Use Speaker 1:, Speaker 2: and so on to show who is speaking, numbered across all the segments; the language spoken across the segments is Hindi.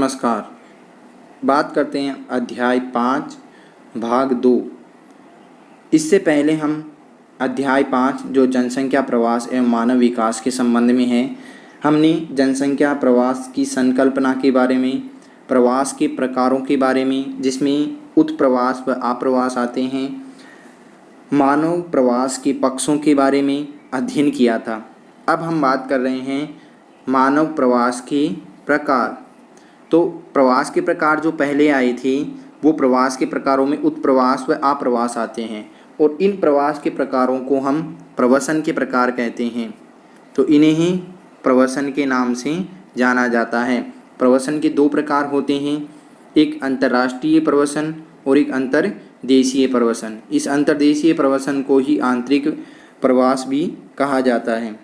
Speaker 1: नमस्कार। बात करते हैं अध्याय 5 भाग 2। इससे पहले हम अध्याय 5 जो जनसंख्या प्रवास एवं मानव विकास के संबंध में है, हमने जनसंख्या प्रवास की संकल्पना के बारे में, प्रवास के प्रकारों के बारे में जिसमें उत्प्रवास व आप्रवास आते हैं, मानव प्रवास के पक्षों के बारे में अध्ययन किया था। अब हम बात कर रहे हैं मानव प्रवास के प्रकार। तो प्रवास के प्रकार जो पहले आए थे वो प्रवास के प्रकारों में उत्प्रवास व आप्रवास आते हैं और इन प्रवास के प्रकारों को हम प्रवसन के प्रकार कहते हैं। तो इन्हें ही प्रवसन के नाम से जाना जाता है। प्रवसन के दो प्रकार होते हैं, एक अंतर्राष्ट्रीय प्रवसन और एक अंतर्देशीय प्रवसन। इस अंतर्देशीय प्रवसन को ही आंतरिक प्रवास भी कहा जाता है।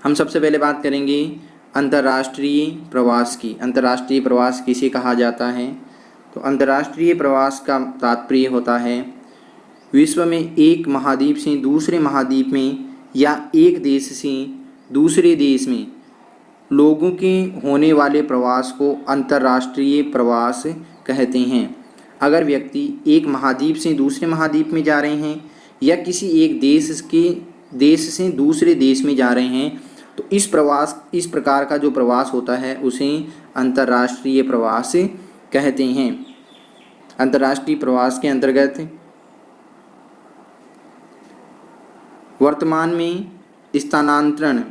Speaker 1: हम सबसे पहले बात करेंगे अंतर्राष्ट्रीय प्रवास की। अंतर्राष्ट्रीय प्रवास किसे कहा जाता है? तो अंतर्राष्ट्रीय प्रवास का तात्पर्य होता है विश्व में एक महाद्वीप से दूसरे महाद्वीप में या एक देश से दूसरे देश में लोगों के होने वाले प्रवास को अंतर्राष्ट्रीय प्रवास कहते हैं। अगर व्यक्ति एक महाद्वीप से दूसरे महाद्वीप में जा रहे हैं या किसी एक देश से दूसरे देश में जा रहे हैं तो इस प्रकार का जो प्रवास होता है उसे अंतर्राष्ट्रीय प्रवास कहते हैं। अंतर्राष्ट्रीय प्रवास के अंतर्गत वर्तमान में स्थानांतरण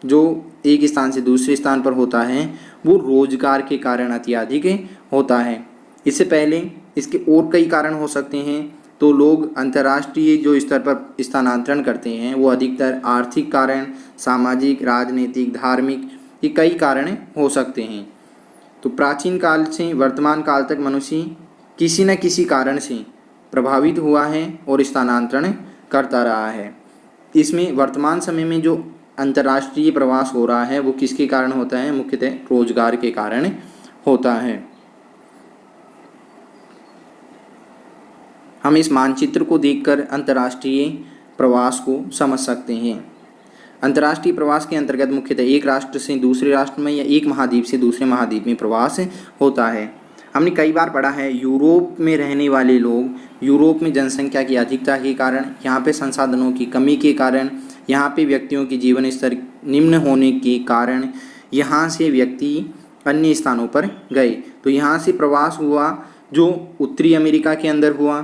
Speaker 1: जो एक स्थान से दूसरे स्थान पर होता है वो रोजगार के कारण अत्यधिक होता है। इससे पहले इसके और कई कारण हो सकते हैं। तो लोग अंतर्राष्ट्रीय जो स्तर पर स्थानांतरण करते हैं वो अधिकतर आर्थिक कारण, सामाजिक, राजनीतिक, धार्मिक, ये कई कारण हो सकते हैं। तो प्राचीन काल से वर्तमान काल तक मनुष्य किसी न किसी कारण से प्रभावित हुआ है और स्थानांतरण करता रहा है। इसमें वर्तमान समय में जो अंतर्राष्ट्रीय प्रवास हो रहा है वो किसके कारण होता है? मुख्यतः रोजगार के कारण होता है। हम इस मानचित्र को देखकर अंतर्राष्ट्रीय प्रवास को समझ सकते हैं। अंतर्राष्ट्रीय प्रवास के अंतर्गत मुख्यतः एक राष्ट्र से दूसरे राष्ट्र में या एक महाद्वीप से दूसरे महाद्वीप में प्रवास होता है। हमने कई बार पढ़ा है यूरोप में रहने वाले लोग यूरोप में जनसंख्या की अधिकता के कारण, यहाँ पे संसाधनों की कमी के कारण, यहाँ पे व्यक्तियों की जीवन स्तर निम्न होने के कारण यहाँ से व्यक्ति अन्य स्थानों पर गए। तो यहाँ से प्रवास हुआ जो उत्तरी अमेरिका के अंदर हुआ,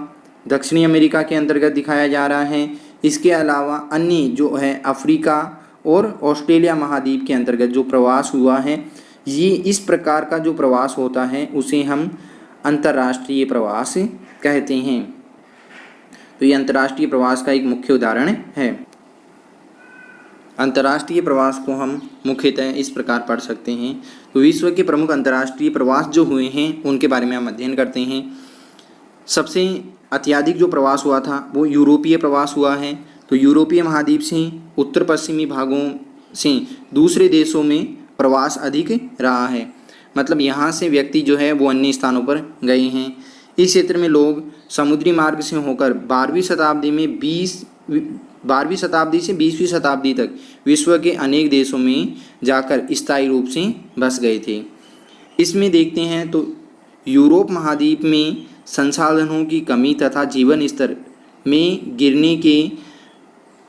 Speaker 1: दक्षिणी अमेरिका के अंतर्गत दिखाया जा रहा है। इसके अलावा अन्य जो है अफ्रीका और ऑस्ट्रेलिया महाद्वीप के अंतर्गत जो प्रवास हुआ है, ये इस प्रकार का जो प्रवास होता है उसे हम अंतर्राष्ट्रीय प्रवास कहते हैं। तो ये अंतर्राष्ट्रीय प्रवास का एक मुख्य उदाहरण है। अंतर्राष्ट्रीय प्रवास को हम मुख्यतः इस प्रकार पढ़ सकते हैं। तो विश्व के प्रमुख अंतर्राष्ट्रीय प्रवास जो हुए हैं उनके बारे में हम अध्ययन करते हैं। सबसे अत्यधिक जो प्रवास हुआ था वो यूरोपीय प्रवास हुआ है। तो यूरोपीय महाद्वीप से उत्तर पश्चिमी भागों से दूसरे देशों में प्रवास अधिक रहा है। मतलब यहाँ से व्यक्ति जो है वो अन्य स्थानों पर गए हैं। इस क्षेत्र में लोग समुद्री मार्ग से होकर 12वीं शताब्दी से 20वीं शताब्दी तक विश्व के अनेक देशों में जाकर स्थायी रूप से बस गए थे। इसमें देखते हैं तो यूरोप महाद्वीप में संसाधनों की कमी तथा जीवन स्तर में गिरने के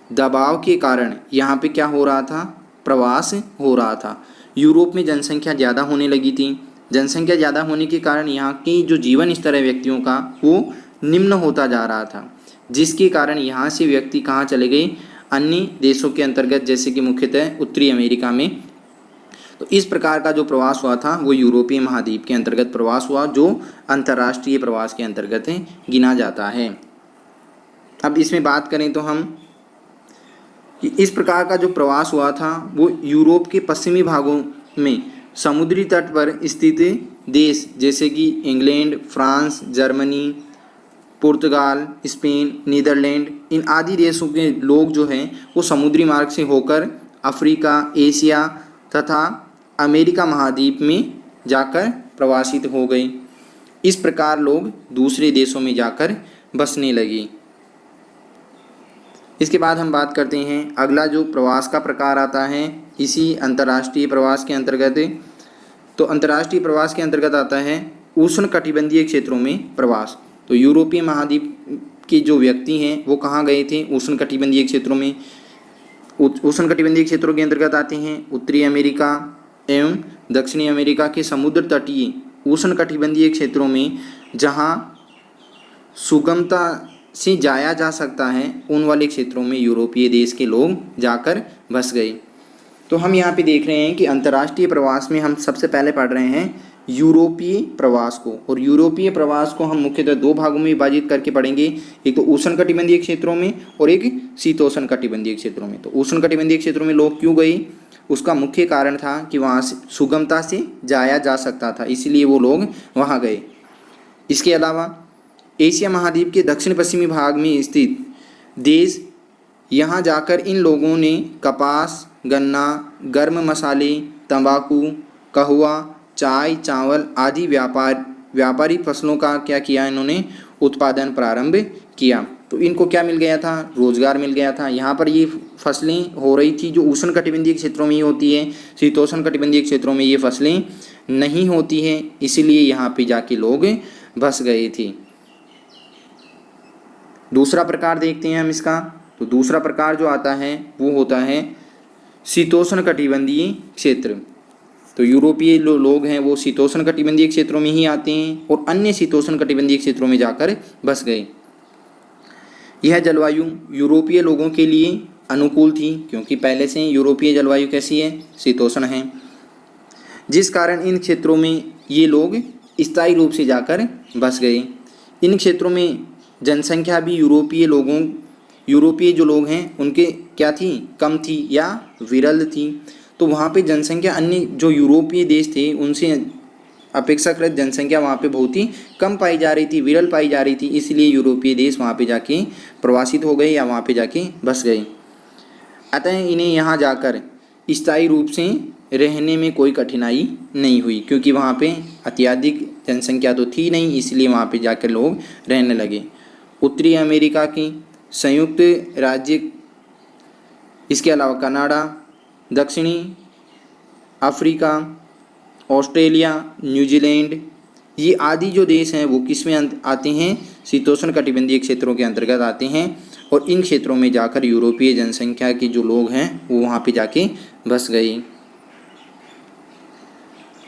Speaker 1: दबाव के कारण यहाँ पे क्या हो रहा था? प्रवास हो रहा था। यूरोप में जनसंख्या ज़्यादा होने लगी थी। जनसंख्या ज़्यादा होने के कारण यहाँ की जो जीवन स्तर है व्यक्तियों का वो निम्न होता जा रहा था, जिसके कारण यहाँ से व्यक्ति कहाँ चले गए? अन्य देशों के अंतर्गत, जैसे कि मुख्यतः उत्तरी अमेरिका में। तो इस प्रकार का जो प्रवास हुआ था वो यूरोपीय महाद्वीप के अंतर्गत प्रवास हुआ जो अंतर्राष्ट्रीय प्रवास के अंतर्गत गिना जाता है। अब इसमें बात करें तो हम कि इस प्रकार का जो प्रवास हुआ था वो यूरोप के पश्चिमी भागों में समुद्री तट पर स्थित देश जैसे कि इंग्लैंड, फ्रांस, जर्मनी, पुर्तगाल, स्पेन, नीदरलैंड, इन आदि देशों के लोग जो हैं वो समुद्री मार्ग से होकर अफ्रीका, एशिया तथा अमेरिका महाद्वीप में जाकर प्रवासित हो गए। इस प्रकार लोग दूसरे देशों में जाकर बसने लगे। इसके बाद हम बात करते हैं अगला जो प्रवास का प्रकार आता है इसी अंतर्राष्ट्रीय प्रवास के अंतर्गत तो अंतर्राष्ट्रीय प्रवास के अंतर्गत आता है उष्णकटिबंधीय क्षेत्रों में प्रवास। तो यूरोपीय महाद्वीप के जो व्यक्ति हैं वो कहाँ गए थे? उष्णकटिबंधीय क्षेत्रों में। उष्णकटिबंधीय क्षेत्रों के अंतर्गत आते हैं उत्तरी अमेरिका एवं दक्षिणी अमेरिका के समुद्र तटीय उष्णकटिबंधीय क्षेत्रों में जहाँ सुगमता से जाया जा सकता है, उन वाले क्षेत्रों में यूरोपीय देश के लोग जाकर बस गए। तो हम यहाँ पे देख रहे हैं कि अंतर्राष्ट्रीय प्रवास में हम सबसे पहले पढ़ रहे हैं यूरोपीय प्रवास को, और यूरोपीय प्रवास को हम मुख्यतः दो भागों में विभाजित करके पढ़ेंगे, एक तो उष्णकटिबंधीय क्षेत्रों में और एक शीतोष्णकटिबंधीय क्षेत्रों में। तो उष्णकटिबंधीय क्षेत्रों में लोग क्यों गए? उसका मुख्य कारण था कि वहाँ से सुगमता से जाया जा सकता था, इसलिए वो लोग वहाँ गए। इसके अलावा एशिया महाद्वीप के दक्षिण पश्चिमी भाग में स्थित देश, यहाँ जाकर इन लोगों ने कपास, गन्ना, गर्म मसाले, तंबाकू, कहवा, चाय, चावल आदि व्यापारिक फसलों का क्या किया? इन्होंने उत्पादन प्रारंभ किया। तो इनको क्या मिल गया था? रोजगार मिल गया था। यहाँ पर ये फसलें हो रही थी जो उष्णकटिबंधीय क्षेत्रों में ही होती है, शीतोष्णकटिबंधीय क्षेत्रों में ये फसलें नहीं होती हैं, इसीलिए यहाँ पे जाके लोग बस गए थे। दूसरा प्रकार देखते हैं हम इसका। तो दूसरा प्रकार जो आता है वो होता है शीतोष्णकटिबंधीय क्षेत्र। तो यूरोपीय लोग हैं वो शीतोष्णकटिबंधीय क्षेत्रों में ही आते हैं और अन्य शीतोष्णकटिबंधीय क्षेत्रों में जाकर बस गए। यह जलवायु यूरोपीय लोगों के लिए अनुकूल थी, क्योंकि पहले से यूरोपीय जलवायु कैसी है? शीतोष्ण है, जिस कारण इन क्षेत्रों में ये लोग स्थायी रूप से जाकर बस गए। इन क्षेत्रों में जनसंख्या भी यूरोपीय जो लोग हैं उनके क्या थी? कम थी या विरल थी। तो वहाँ पे जनसंख्या अन्य जो यूरोपीय देश थे उनसे अपेक्षाकृत जनसंख्या वहाँ पे बहुत ही कम पाई जा रही थी, विरल पाई जा रही थी, इसलिए यूरोपीय देश वहाँ पे जाके प्रवासित हो गए या वहाँ पे जाके बस गए। अतः इन्हें यहाँ जाकर स्थायी रूप से रहने में कोई कठिनाई नहीं हुई, क्योंकि वहाँ पे अत्यधिक जनसंख्या तो थी नहीं, इसलिए वहाँ पे जाकर लोग रहने लगे। उत्तरी अमेरिका की संयुक्त राज्य, इसके अलावा कनाडा, दक्षिणी अफ्रीका, ऑस्ट्रेलिया, न्यूजीलैंड, ये आदि जो देश हैं वो किस में आते हैं? शीतोष्णकटिबंधीय क्षेत्रों के अंतर्गत आते हैं, और इन क्षेत्रों में जाकर यूरोपीय जनसंख्या के जो लोग हैं वो वहाँ पे जाके बस गए।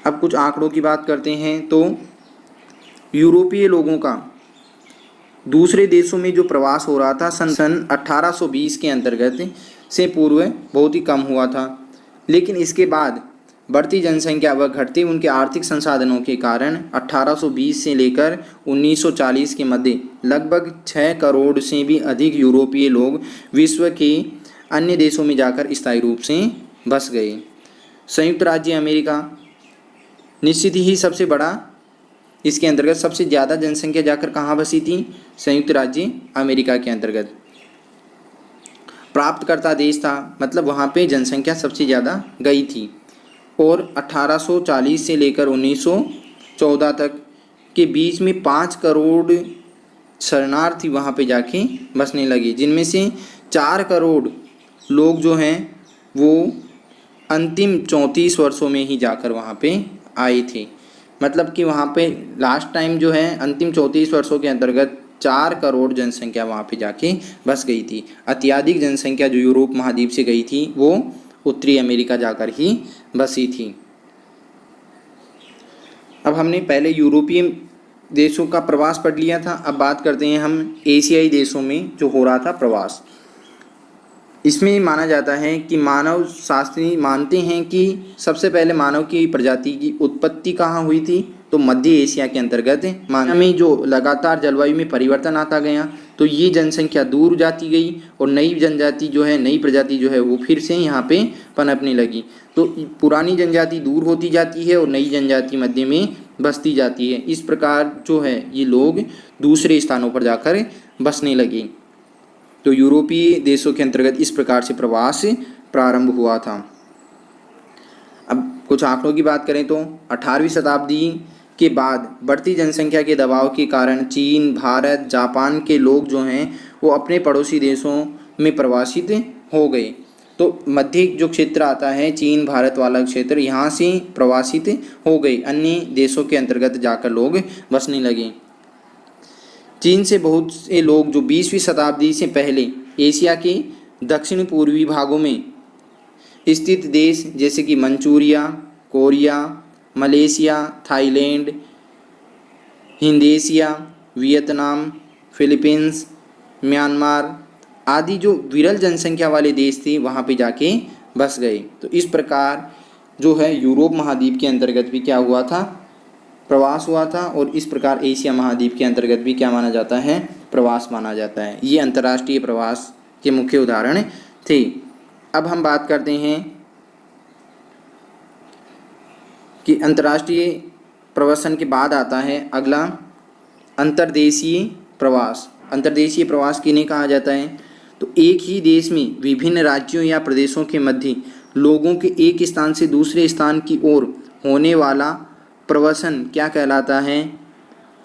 Speaker 1: अब कुछ आंकड़ों की बात करते हैं। तो यूरोपीय लोगों का दूसरे देशों में जो प्रवास हो रहा था सन 1820 के अंतर्गत से पूर्व बहुत ही कम हुआ था, लेकिन इसके बाद बढ़ती जनसंख्या व घटते उनके आर्थिक संसाधनों के कारण 1820 से लेकर 1940 के मध्य लगभग 6 करोड़ से भी अधिक यूरोपीय लोग विश्व के अन्य देशों में जाकर स्थायी रूप से बस गए। संयुक्त राज्य अमेरिका निश्चित ही सबसे बड़ा, इसके अंतर्गत सबसे ज़्यादा जनसंख्या जाकर कहाँ बसी थी? संयुक्त राज्य अमेरिका के अंतर्गत। प्राप्तकर्ता देश था, मतलब वहाँ पे जनसंख्या सबसे ज़्यादा गई थी, और 1840 से लेकर 1914 तक के बीच में 5 करोड़ शरणार्थी वहाँ पे जाके बसने लगे, जिनमें से 4 करोड़ लोग जो हैं वो अंतिम 34 वर्षों में ही जाकर वहाँ पे आए थे। मतलब कि वहाँ पे लास्ट टाइम जो है अंतिम 34 वर्षों के अंतर्गत 4 करोड़ जनसंख्या वहाँ पे जाके बस गई थी। अत्यधिक जनसंख्या जो यूरोप महाद्वीप से गई थी वो उत्तरी अमेरिका जाकर ही बसी थी। अब हमने पहले यूरोपीय देशों का प्रवास पढ़ लिया था, अब बात करते हैं हम एशियाई देशों में जो हो रहा था प्रवास। इसमें माना जाता है कि मानव शास्त्री मानते हैं कि सबसे पहले मानव की प्रजाति की उत्पत्ति कहाँ हुई थी? तो मध्य एशिया के अंतर्गत मानव में जो लगातार जलवायु में परिवर्तन आता गया तो ये जनसंख्या दूर जाती गई और नई जनजाति जो है, नई प्रजाति जो है वो फिर से यहाँ पे पनपने लगी। तो पुरानी जनजाति दूर होती जाती है और नई जनजाति मध्य में बसती जाती है। इस प्रकार जो है ये लोग दूसरे स्थानों पर जाकर बसने लगे। तो यूरोपीय देशों के अंतर्गत इस प्रकार से प्रवास प्रारंभ हुआ था। अब कुछ आंकड़ों की बात करें तो 18वीं शताब्दी के बाद बढ़ती जनसंख्या के दबाव के कारण चीन, भारत, जापान के लोग जो हैं वो अपने पड़ोसी देशों में प्रवासित हो गए। तो मध्य जो क्षेत्र आता है चीन भारत वाला क्षेत्र, यहाँ से प्रवासित हो गए, अन्य देशों के अंतर्गत जाकर लोग बसने लगे। चीन से बहुत से लोग जो 20वीं शताब्दी से पहले एशिया के दक्षिण पूर्वी भागों में स्थित देश जैसे कि मंचूरिया, कोरिया, मलेशिया, थाईलैंड, हिंदेशिया, वियतनाम, फिलीपींस, म्यांमार आदि जो विरल जनसंख्या वाले देश थे वहाँ पे जाके बस गए। तो इस प्रकार जो है यूरोप महाद्वीप के अंतर्गत भी क्या हुआ था, प्रवास हुआ था, और इस प्रकार एशिया महाद्वीप के अंतर्गत भी क्या माना जाता है, प्रवास माना जाता है। ये अंतर्राष्ट्रीय प्रवास के मुख्य उदाहरण थे। अब हम बात करते हैं कि अंतर्राष्ट्रीय प्रवासन के बाद आता है अगला अंतर्देशीय प्रवास। अंतर्देशीय प्रवास किन्हें कहा जाता है, तो एक ही देश में विभिन्न राज्यों या प्रदेशों के मध्य लोगों के एक स्थान से दूसरे स्थान की ओर होने वाला प्रवासन क्या कहलाता है,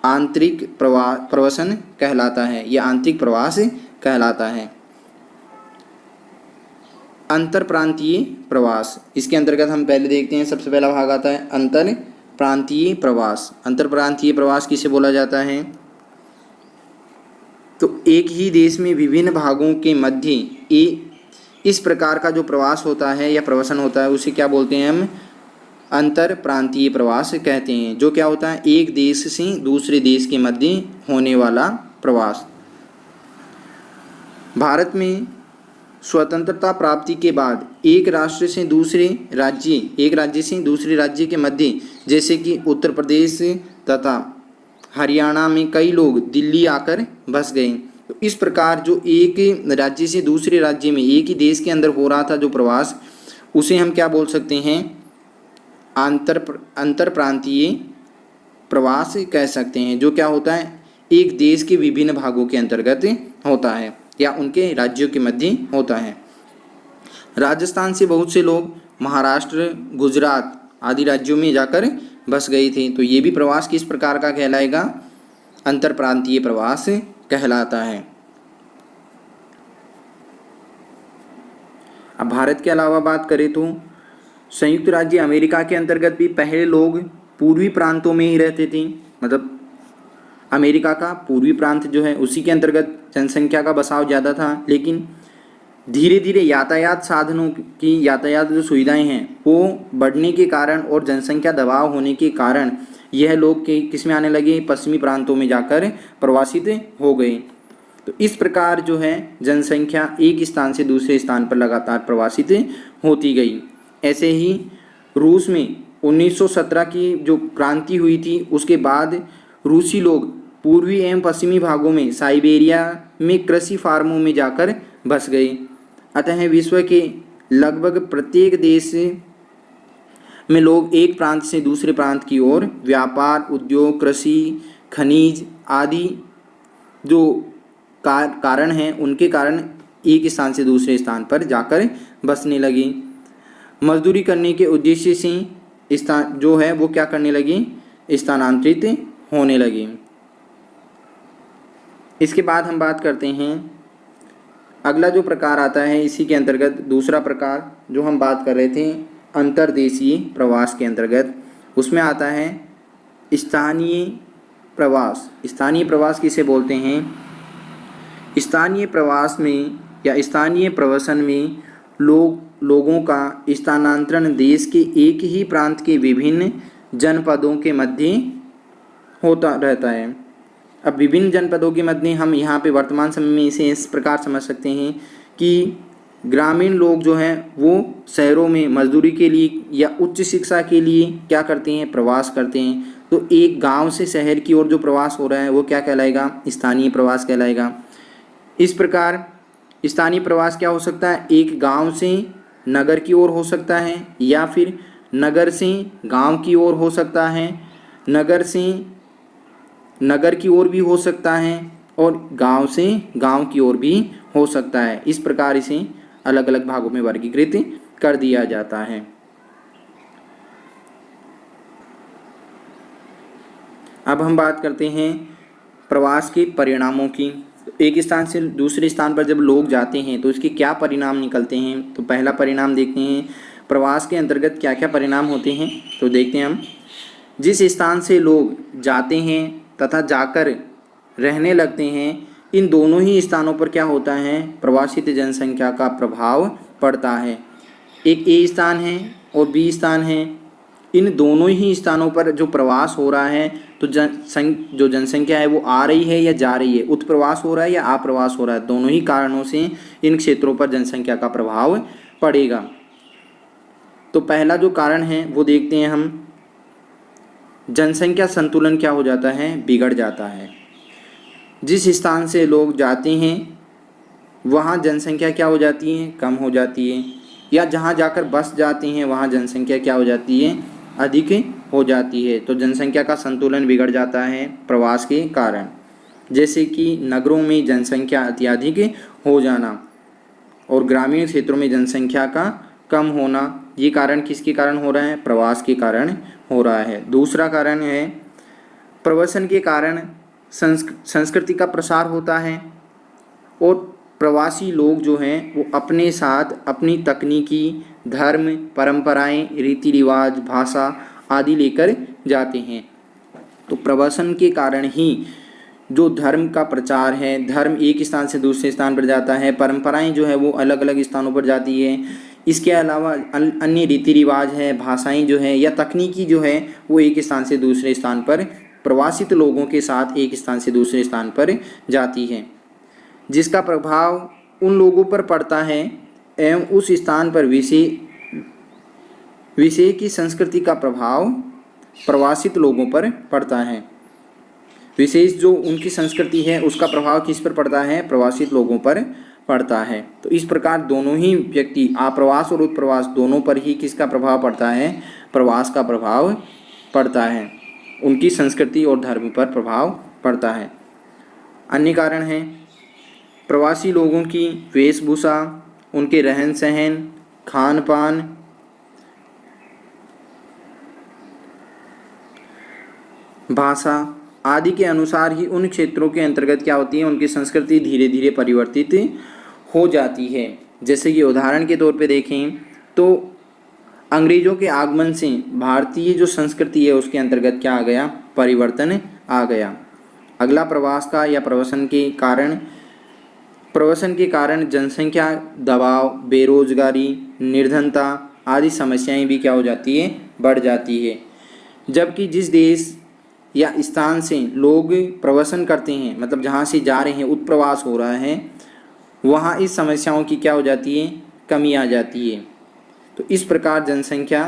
Speaker 1: आंतरिक प्रवासन कहलाता है, या आंतरिक प्रवास कहलाता है। अंतर प्रांतीय प्रवास, इसके अंतर्गत हम पहले देखते हैं, सबसे पहला भाग आता है अंतर प्रांतीय प्रवास। अंतर प्रांतीय प्रवास किसे बोला जाता है, तो एक ही देश में विभिन्न भागों के मध्य इस प्रकार का जो प्रवास होता है या प्रवासन होता है उसे क्या बोलते हैं, हम अंतर प्रांतीय प्रवास कहते हैं। जो क्या होता है, एक देश से दूसरे देश के मध्य होने वाला प्रवास। भारत में स्वतंत्रता प्राप्ति के बाद एक राज्य से दूसरे राज्य के मध्य, जैसे कि उत्तर प्रदेश तथा हरियाणा में कई लोग दिल्ली आकर बस गए। तो इस प्रकार जो एक राज्य से दूसरे राज्य में एक ही देश के अंदर हो रहा था जो प्रवास, उसे हम क्या बोल सकते हैं, अंतर प्रांतीय प्रवास कह सकते हैं। जो क्या होता है, एक देश के विभिन्न भागों के अंतर्गत होता है या उनके राज्यों के मध्य होता है। राजस्थान से बहुत से लोग महाराष्ट्र, गुजरात आदि राज्यों में जाकर बस गए थे। तो ये भी प्रवास किस प्रकार का कहलाएगा, अंतर प्रांतीय प्रवास कहलाता है। अब भारत के अलावा बात करें तो संयुक्त राज्य अमेरिका के अंतर्गत भी पहले लोग पूर्वी प्रांतों में ही रहते थे, मतलब अमेरिका का पूर्वी प्रांत जो है उसी के अंतर्गत जनसंख्या का बसाव ज़्यादा था। लेकिन धीरे धीरे यातायात साधनों की यातायात जो सुविधाएं हैं वो बढ़ने के कारण और जनसंख्या दबाव होने के कारण यह लोग किस में आने लगे, पश्चिमी प्रांतों में जाकर प्रवासित हो गए। तो इस प्रकार जो है जनसंख्या एक स्थान से दूसरे स्थान पर लगातार प्रवासित होती गई। ऐसे ही रूस में 1917 की जो क्रांति हुई थी उसके बाद रूसी लोग पूर्वी एवं पश्चिमी भागों में साइबेरिया में कृषि फार्मों में जाकर बस गए। अतः विश्व के लगभग प्रत्येक देश में लोग एक प्रांत से दूसरे प्रांत की ओर व्यापार, उद्योग, कृषि, खनिज आदि जो कारण हैं उनके कारण एक स्थान से दूसरे स्थान पर जाकर बसने लगे। मजदूरी करने के उद्देश्य से स्थान जो है वो क्या करने लगे, स्थानांतरित होने लगे। इसके बाद हम बात करते हैं अगला जो प्रकार आता है, इसी के अंतर्गत दूसरा प्रकार जो हम बात कर रहे थे अंतर्देशीय प्रवास के अंतर्गत, उसमें आता है स्थानीय प्रवास। स्थानीय प्रवास किसे बोलते हैं, स्थानीय प्रवास में या स्थानीय प्रवासन में लोगों का स्थानांतरण देश के एक ही प्रांत के विभिन्न जनपदों के मध्य होता रहता है। अब विभिन्न जनपदों के मध्य हम यहाँ पे वर्तमान समय में इसे इस प्रकार समझ सकते हैं कि ग्रामीण लोग जो हैं वो शहरों में मजदूरी के लिए या उच्च शिक्षा के लिए क्या करते हैं, प्रवास करते हैं। तो एक गांव से शहर की ओर जो प्रवास हो रहा है वो क्या कहलाएगा, स्थानीय प्रवास कहलाएगा। इस प्रकार स्थानीय प्रवास क्या हो सकता है, एक गांव से नगर की ओर हो सकता है, या फिर नगर से गांव की ओर हो सकता है, नगर से नगर की ओर भी हो सकता है, और गांव से गांव की ओर भी हो सकता है। इस प्रकार इसे अलग अलग भागों में वर्गीकृत कर दिया जाता है। अब हम बात करते हैं प्रवास के परिणामों की। एक स्थान से दूसरे स्थान पर जब लोग जाते हैं तो इसके क्या परिणाम निकलते हैं। तो पहला परिणाम देखते हैं, प्रवास के अंतर्गत क्या क्या परिणाम होते हैं। तो देखते हैं हम, जिस स्थान से लोग जाते हैं तथा जाकर रहने लगते हैं, इन दोनों ही स्थानों पर क्या होता है, प्रवासित जनसंख्या का प्रभाव पड़ता है। एक ए स्थान है और बी स्थान है, इन दोनों ही स्थानों पर जो प्रवास हो रहा है तो जो जनसंख्या है वो आ रही है या जा रही है, उत्प्रवास हो रहा है या आप्रवास हो रहा है, दोनों ही कारणों से इन क्षेत्रों पर जनसंख्या का प्रभाव पड़ेगा। तो पहला जो कारण है वो देखते हैं हम, जनसंख्या संतुलन क्या हो जाता है, बिगड़ जाता है। जिस स्थान से लोग जाते हैं वहाँ जनसंख्या क्या हो जाती है, कम हो जाती है, या जहाँ जाकर बस जाते हैं वहाँ जनसंख्या क्या हो जाती है, अधिक हो जाती है। तो जनसंख्या का संतुलन बिगड़ जाता है प्रवास के कारण, जैसे कि नगरों में जनसंख्या अत्यधिक हो जाना और ग्रामीण क्षेत्रों में जनसंख्या का कम होना। ये कारण किसके कारण हो रहा है, प्रवास के कारण हो रहा है। दूसरा कारण है, प्रवसन के कारण संस्कृति का प्रसार होता है और प्रवासी लोग जो हैं वो अपने साथ अपनी तकनीकी, धर्म, परंपराएं, रीति रिवाज, भाषा आदि लेकर जाते हैं। तो प्रवासन के कारण ही जो धर्म का प्रचार है, धर्म एक स्थान से दूसरे स्थान पर जाता है, परंपराएं जो है वो अलग अलग स्थानों पर जाती है। इसके अलावा अन्य रीति रिवाज है, भाषाएं जो है या तकनीकी जो है वो एक स्थान से दूसरे स्थान पर प्रवासित लोगों के साथ एक स्थान से दूसरे स्थान पर जाती है, जिसका प्रभाव उन लोगों पर पड़ता है एवं उस स्थान पर विषय की संस्कृति का प्रभाव प्रवासित लोगों पर पड़ता है। विशेष जो उनकी संस्कृति है उसका प्रभाव किस पर पड़ता है, प्रवासित लोगों पर पड़ता है। तो इस प्रकार दोनों ही व्यक्ति, आप्रवास और उत्प्रवास दोनों पर ही किसका प्रभाव पड़ता है, प्रवास का प्रभाव पड़ता है, उनकी संस्कृति और धर्म पर प्रभाव पड़ता है। अन्य कारण हैं, प्रवासी लोगों की वेशभूषा, उनके रहन सहन, खान पान, भाषा आदि के अनुसार ही उन क्षेत्रों के अंतर्गत क्या होती है, उनकी संस्कृति धीरे धीरे परिवर्तित हो जाती है। जैसे कि उदाहरण के तौर पे देखें तो अंग्रेज़ों के आगमन से भारतीय जो संस्कृति है उसके अंतर्गत क्या आ गया, परिवर्तन आ गया। अगला प्रवास का या प्रवसन के कारण जनसंख्या दबाव, बेरोजगारी, निर्धनता आदि समस्याएं भी क्या हो जाती है, बढ़ जाती है। जबकि जिस देश या स्थान से लोग प्रवसन करते हैं, मतलब जहाँ से जा रहे हैं, उत्प्रवास हो रहा है, वहाँ इस समस्याओं की क्या हो जाती है, कमी आ जाती है। तो इस प्रकार जनसंख्या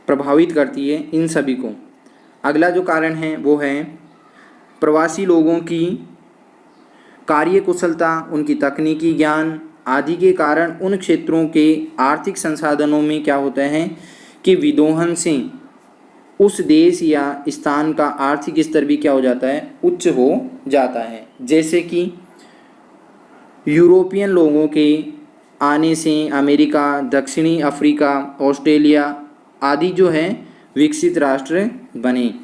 Speaker 1: प्रभावित करती है इन सभी को। अगला जो कारण है वो है प्रवासी लोगों की कार्य कुशलता, उनकी तकनीकी ज्ञान आदि के कारण उन क्षेत्रों के आर्थिक संसाधनों में क्या होता है कि विदोहन से उस देश या स्थान का आर्थिक स्तर भी क्या हो जाता है, उच्च हो जाता है। जैसे कि यूरोपियन लोगों के आने से अमेरिका, दक्षिणी अफ्रीका, ऑस्ट्रेलिया आदि जो है विकसित राष्ट्र बने।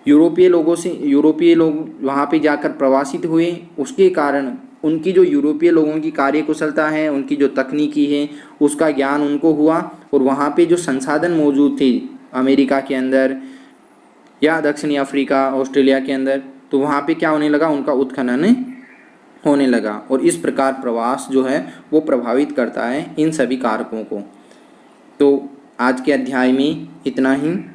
Speaker 1: यूरोपीय लोग वहाँ पे जाकर प्रवासित हुए, उसके कारण उनकी जो यूरोपीय लोगों की कार्य कुशलता है, उनकी जो तकनीकी है उसका ज्ञान उनको हुआ और वहाँ पे जो संसाधन मौजूद थे अमेरिका के अंदर या दक्षिणी अफ्रीका, ऑस्ट्रेलिया के अंदर, तो वहाँ पे क्या होने लगा, उनका उत्खनन होने लगा। और इस प्रकार प्रवास जो है वो प्रभावित करता है इन सभी कारकों को। तो आज के अध्याय में इतना ही।